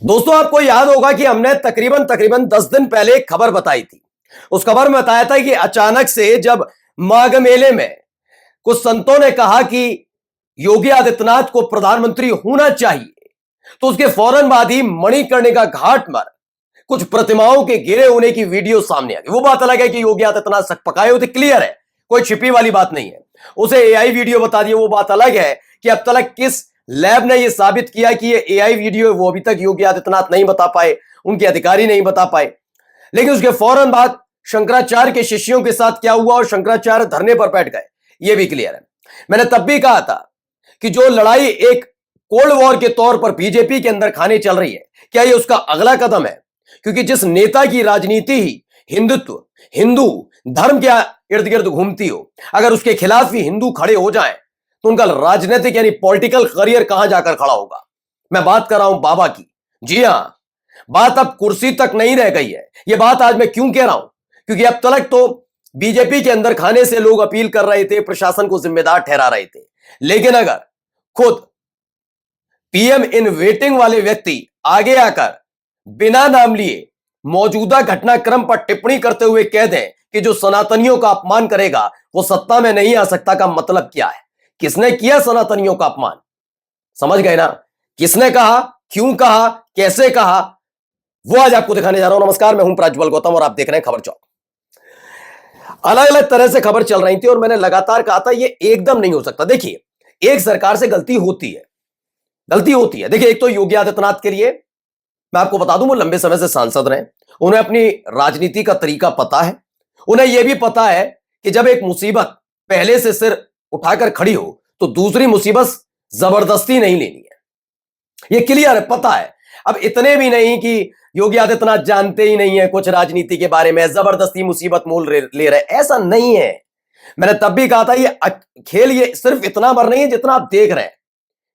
दोस्तों, आपको याद होगा कि हमने तकरीबन 10 दिन पहले एक खबर बताई थी। उस खबर में बताया था कि अचानक से जब माघ मेले में कुछ संतों ने कहा कि योगी आदित्यनाथ को प्रधानमंत्री होना चाहिए, तो उसके फौरन बाद ही मणिकर्णिका घाट पर कुछ प्रतिमाओं के गिरे होने की वीडियो सामने आ गई। वो बात अलग है कि योगी आदित्यनाथ सक पकाए होते, क्लियर है, कोई छिपी वाली बात नहीं है। उसे एआई वीडियो बता दिए, वो बात अलग है कि अब तक किस लैब ने यह साबित किया कि ये एआई वीडियो है, वो अभी तक योगी आदित्यनाथ नहीं बता पाए, उनके अधिकारी नहीं बता पाए। लेकिन उसके फौरन बाद शंकराचार्य के शिष्यों के साथ क्या हुआ और शंकराचार्य धरने पर बैठ गए, यह भी क्लियर है। मैंने तब भी कहा था कि जो लड़ाई एक कोल्ड वॉर के तौर पर बीजेपी के अंदर खाने चल रही है, क्या यह उसका अगला कदम है? क्योंकि जिस नेता की राजनीति ही हिंदुत्व, हिंदू धर्म के इर्द गिर्द घूमती हो, अगर उसके खिलाफ ही हिंदू खड़े हो जाएं, तो उनका राजनीतिक यानी पॉलिटिकल करियर कहां जाकर खड़ा होगा? मैं बात कर रहा हूं बाबा की। जी हां, बात अब कुर्सी तक नहीं रह गई है। यह बात आज मैं क्यों कह रहा हूं? क्योंकि अब तक तो बीजेपी के अंदर खाने से लोग अपील कर रहे थे, प्रशासन को जिम्मेदार ठहरा रहे थे। लेकिन अगर खुद पीएम इन वेटिंग वाले व्यक्ति आगे आकर बिना नाम लिए मौजूदा घटनाक्रम पर टिप्पणी करते हुए कह दें कि जो सनातनियों का अपमान करेगा वो सत्ता में नहीं आ सकता, का मतलब क्या है? किसने किया सनातनियों का अपमान? समझ गए ना? किसने कहा, क्यों कहा, कैसे कहा, वो आज आपको दिखाने जा रहा हूं। नमस्कार, मैं हूं प्रज्वल गौतम और आप देख रहे हैं खबर चौक। अलग अलग तरह से खबर चल रही थी और मैंने लगातार कहा था ये एकदम नहीं हो सकता। देखिए, एक सरकार से गलती होती है, गलती होती है। देखिए, एक तो योगी आदित्यनाथ के लिए मैं आपको बता दूं, वो लंबे समय से सांसद रहे, उन्हें अपनी राजनीति का तरीका पता है। उन्हें यह भी पता है कि जब एक मुसीबत पहले से सिर उठाकर खड़ी हो तो दूसरी मुसीबत जबरदस्ती नहीं लेनी है। यह क्लियर है, पता है। अब इतने भी नहीं कि योगी आदित्यनाथ जानते ही नहीं है कुछ राजनीति के बारे में, जबरदस्ती मुसीबत मोल ले रहे, ऐसा नहीं है। मैंने तब भी कहा था ये खेल ये सिर्फ इतना भर नहीं है जितना आप देख रहे हैं।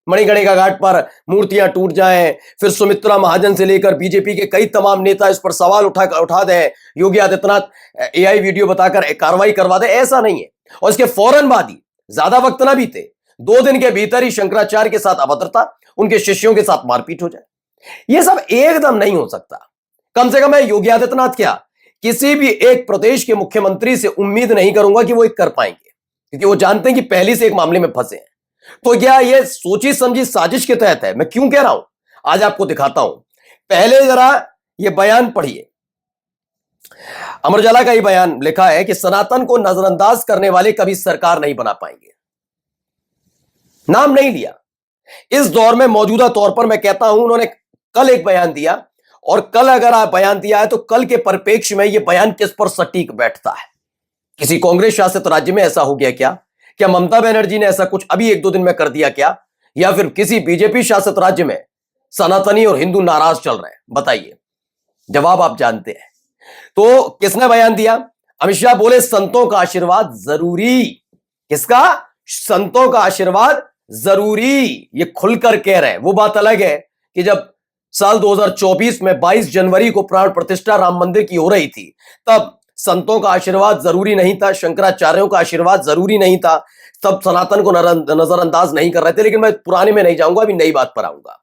मणिकर्णिका घाट पर मूर्तियां टूट जाएं, फिर सुमित्रा महाजन से लेकर बीजेपी के कई तमाम नेता इस पर सवाल उठा दें, योगी आदित्यनाथ एआई वीडियो बताकर कार्रवाई करवा दे, ऐसा नहीं है। और इसके फौरन बाद ही, ज्यादा वक्त ना बीते, 2 दिन के भीतर ही शंकराचार्य के साथ अभद्रता, उनके शिष्यों के साथ मारपीट हो जाए, यह सब एकदम नहीं हो सकता। कम से कम मैं योगी आदित्यनाथ क्या किसी भी एक प्रदेश के मुख्यमंत्री से उम्मीद नहीं करूंगा कि वो एक कर पाएंगे, क्योंकि वो जानते हैं कि पहले से एक मामले में फंसे हैं। तो क्या यह सोची समझी साजिश के तहत है? मैं क्यों कह रहा हूं, आज आपको दिखाता हूं। पहले जरा यह बयान पढ़िए। अमर उजाला का यह बयान लिखा है कि सनातन को नजरअंदाज करने वाले कभी सरकार नहीं बना पाएंगे। नाम नहीं लिया। इस दौर में मौजूदा तौर पर मैं कहता हूं, उन्होंने कल एक बयान दिया, और कल अगर आप बयान दिया है तो कल के परिप्रेक्ष्य में यह बयान किस पर सटीक बैठता है? किसी कांग्रेस शासित राज्य में ऐसा हो गया क्या? क्या ममता बनर्जी ने ऐसा कुछ अभी 1-2 दिन में कर दिया क्या? या फिर किसी बीजेपी शासित राज्य में सनातनी और हिंदू नाराज चल रहे हैं? बताइए, जवाब आप जानते हैं। तो किसने बयान दिया? अमित शाह बोले संतों का आशीर्वाद जरूरी। किसका? संतों का आशीर्वाद जरूरी। ये खुलकर कह रहे हैं। वो बात अलग है कि जब साल 2024 में 22 जनवरी को प्राण प्रतिष्ठा राम मंदिर की हो रही थी, तब संतों का आशीर्वाद जरूरी नहीं था, शंकराचार्यों का आशीर्वाद जरूरी नहीं था, तब सनातन को नजरअंदाज नहीं कर रहे थे। लेकिन मैं पुराने में नहीं जाऊंगा, अभी नई बात पर आऊंगा।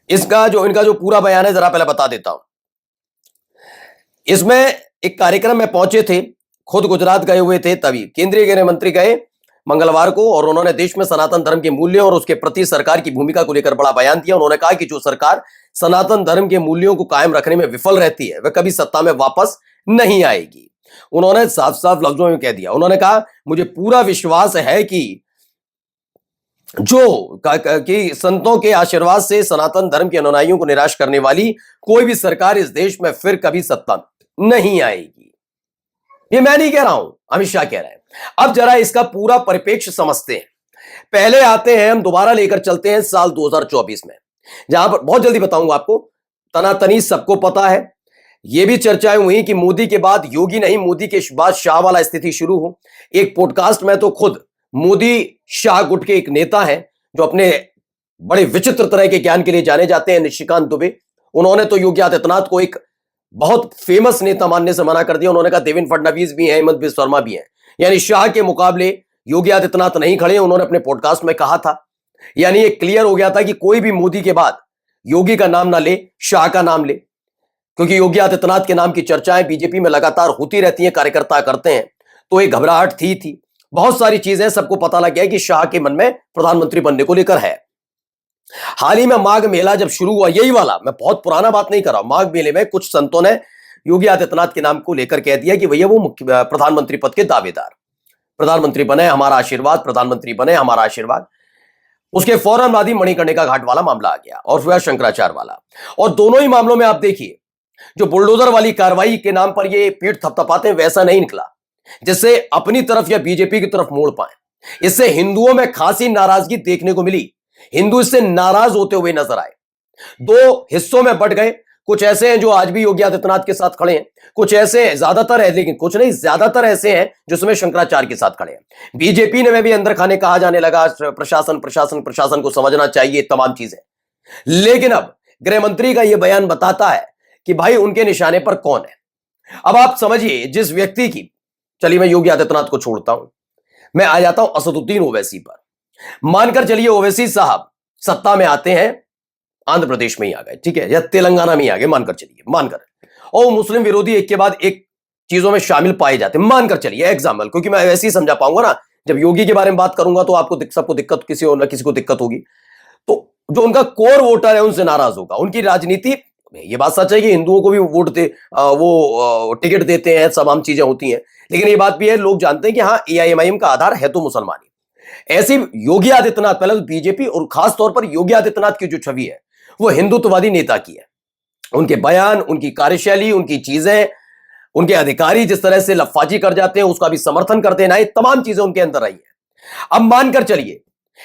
इनका जो पूरा बयान है जरा पहले बता देता हूं। इसमें एक कार्यक्रम में पहुंचे थे, खुद गुजरात गए हुए थे, तभी केंद्रीय गृह मंत्री गए मंगलवार को, और उन्होंने देश में सनातन धर्म के मूल्यों और उसके प्रति सरकार की भूमिका को लेकर बड़ा बयान दिया। उन्होंने कहा कि जो सरकार सनातन धर्म के मूल्यों को कायम रखने में विफल रहती है वह कभी सत्ता में वापस नहीं आएगी। उन्होंने साफ साफ लफ्जों में कह दिया। उन्होंने कहा मुझे पूरा विश्वास है कि संतों के आशीर्वाद से सनातन धर्म के अनुयायियों को निराश करने वाली कोई भी सरकार इस देश में फिर कभी सत्ता नहीं आएगी। ये मैं नहीं कह रहा हूं, अमित शाह कह रहे हैं। अब जरा इसका पूरा परिप्रेक्ष्य समझते हैं। पहले आते हैं, हम दोबारा लेकर चलते हैं साल 2024 में, जहां पर बहुत जल्दी बताऊंगा आपको। तनातनी सबको पता है। यह भी चर्चाएं हुई कि मोदी के बाद योगी नहीं, मोदी के बाद शाह वाला स्थिति शुरू हो। एक पॉडकास्ट में तो खुद मोदी शाह गुट के एक नेता हैं जो अपने बड़े विचित्र तरह के ज्ञान के लिए जाने जाते हैं, निशिकांत दुबे। उन्होंने तो योगी आदित्यनाथ को एक बहुत फेमस नेता मानने से मना कर दिया। उन्होंने कहा देवेंद्र फडणवीस भी हैं, हेमंत बिस्वा शर्मा भी हैं, यानी शाह के मुकाबले योगी आदित्यनाथ नहीं खड़े। उन्होंने अपने पॉडकास्ट में कहा था। यानी ये क्लियर हो गया था कि कोई भी मोदी के बाद योगी का नाम ना ले, शाह का नाम ले, क्योंकि योगी आदित्यनाथ के नाम की चर्चाएं बीजेपी में लगातार होती रहती हैं, कार्यकर्ता करते हैं, तो एक घबराहट थी। बहुत सारी चीजें सबको पता लग गया कि शाह के मन में प्रधानमंत्री बनने को लेकर है। हाल ही में माघ मेला जब शुरू हुआ, यही वाला, मैं बहुत पुराना बात नहीं कर रहा हूं, माघ मेले में कुछ संतों ने योगी आदित्यनाथ के नाम को लेकर कह दिया कि भैया वो प्रधानमंत्री पद के दावेदार, प्रधानमंत्री बने हमारा आशीर्वाद, प्रधानमंत्री बने हमारा आशीर्वाद। उसके फौरन बाद ही मणिकर्णिका घाट वाला मामला आ गया और फिर शंकराचार्य वाला। और दोनों ही मामलों में आप देखिए, जो बुलडोजर वाली कार्रवाई के नाम पर ये पीठ थपथपाते हैं, वैसा नहीं निकला जिससे अपनी तरफ या बीजेपी की तरफ मोड़ पाए। इससे हिंदुओं में खासी नाराजगी देखने को मिली, हिंदू इससे नाराज होते हुए नजर आए। दो हिस्सों में बंट गए, कुछ ऐसे हैं जो आज भी योगी आदित्यनाथ के साथ खड़े हैं, कुछ ऐसे हैं, ज्यादातर है लेकिन कुछ नहीं, ज्यादातर ऐसे हैं जिसमें शंकराचार्य के साथ खड़े हैं। बीजेपी ने में भी अंदर खाने कहा जाने लगा, प्रशासन को समझना चाहिए तमाम चीजें। लेकिन अब गृह मंत्री का यह बयान बताता है कि भाई उनके निशाने पर कौन है। अब आप समझिए, जिस व्यक्ति की, चलिए मैं योगी आदित्यनाथ को छोड़ता हूं, मैं आ जाता हूं असदुद्दीन ओवैसी पर। मानकर चलिए ओवैसी साहब सत्ता में आते हैं, आंध्र प्रदेश में ही आ गए, ठीक है, या तेलंगाना में ही आ गए, मानकर चलिए, मानकर, और मुस्लिम विरोधी एक के बाद एक चीजों में शामिल पाए जाते हैं, मानकर चलिए एग्जाम्पल, क्योंकि मैं वैसे ही समझा पाऊंगा ना, जब योगी के बारे में बात करूंगा तो आपको सबको दिक्कत, किसी और ना किसी को दिक्कत होगी। तो जो उनका कोर वोटर है उनसे नाराज होगा, उनकी राजनीति, ये बात सच है कि हिंदुओं को भी वोट दे, वो टिकट देते हैं, तमाम चीजें होती हैं, लेकिन ये बात भी है, लोग जानते हैं कि हाँ एआईएमआईएम का आधार है तो मुसलमानी। ऐसी योगी आदित्यनाथ, पहले तो बीजेपी और खास तौर पर योगी आदित्यनाथ की जो छवि है वो हिंदुत्ववादी नेता की है। उनके बयान, उनकी कार्यशैली, उनकी चीजें, उनके अधिकारी जिस तरह से लफाजी कर जाते हैं उसका भी समर्थन कर देना, ये तमाम चीजें उनके अंदर रही है। अब मानकर चलिए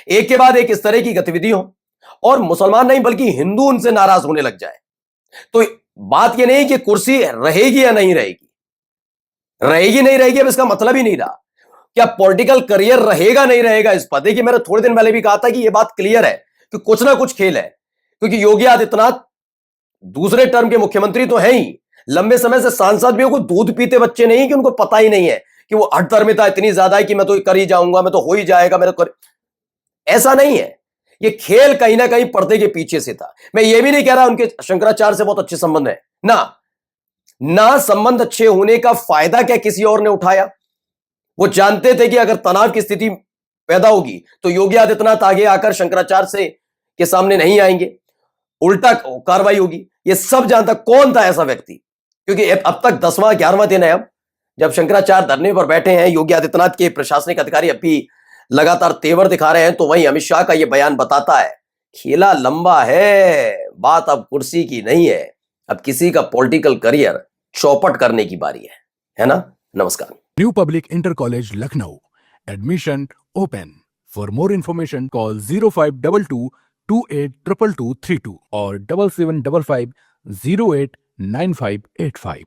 एक के बाद एक इस तरह की गतिविधि हो और मुसलमान नहीं बल्कि हिंदू उनसे नाराज होने लग जाए, तो बात यह नहीं कि कुर्सी रहेगी या नहीं रहेगी, रहेगी नहीं रहेगी, अब इसका मतलब ही नहीं रहा। क्या पॉलिटिकल करियर रहेगा नहीं रहेगा इस पर? देखिए मैंने थोड़े दिन पहले भी कहा था कि यह बात क्लियर है कि कुछ ना कुछ खेल है, क्योंकि योगी आदित्यनाथ दूसरे टर्म के मुख्यमंत्री तो हैं ही, लंबे समय से सांसद भी हो, कोई दूध पीते बच्चे नहीं कि उनको पता ही नहीं है कि वो अठधर्मिता इतनी ज्यादा है कि मैं तो कर ही जाऊंगा, मैं तो हो ही जाएगा, मेरे को ऐसा नहीं है। ये खेल कहीं ना कहीं पर्दे के पीछे से था। मैं ये भी नहीं कह रहा उनके शंकराचार्य से बहुत अच्छे संबंध है ना संबंध अच्छे होने का फायदा क्या किसी और ने उठाया? वो जानते थे कि अगर तनाव की स्थिति पैदा होगी तो योगी आदित्यनाथ आगे आकर शंकराचार्य से के सामने नहीं आएंगे, उल्टा कार्रवाई होगी। ये सब जानता। कौन था ऐसा व्यक्ति? क्योंकि अब तक 10वां 11वां दिन है, अब जब शंकराचार्य धरने पर बैठे हैं, योगी आदित्यनाथ के प्रशासनिक अधिकारी अब भी लगातार तेवर दिखा रहे हैं, तो वहीं अमित शाह का यह बयान बताता है खेला लंबा है, बात अब कुर्सी की नहीं है, अब किसी का पॉलिटिकल करियर चौपट करने की बारी है ना। नमस्कार। New public inter college Lucknow, admission open. For more information call 0522 282232 और 7755 089585।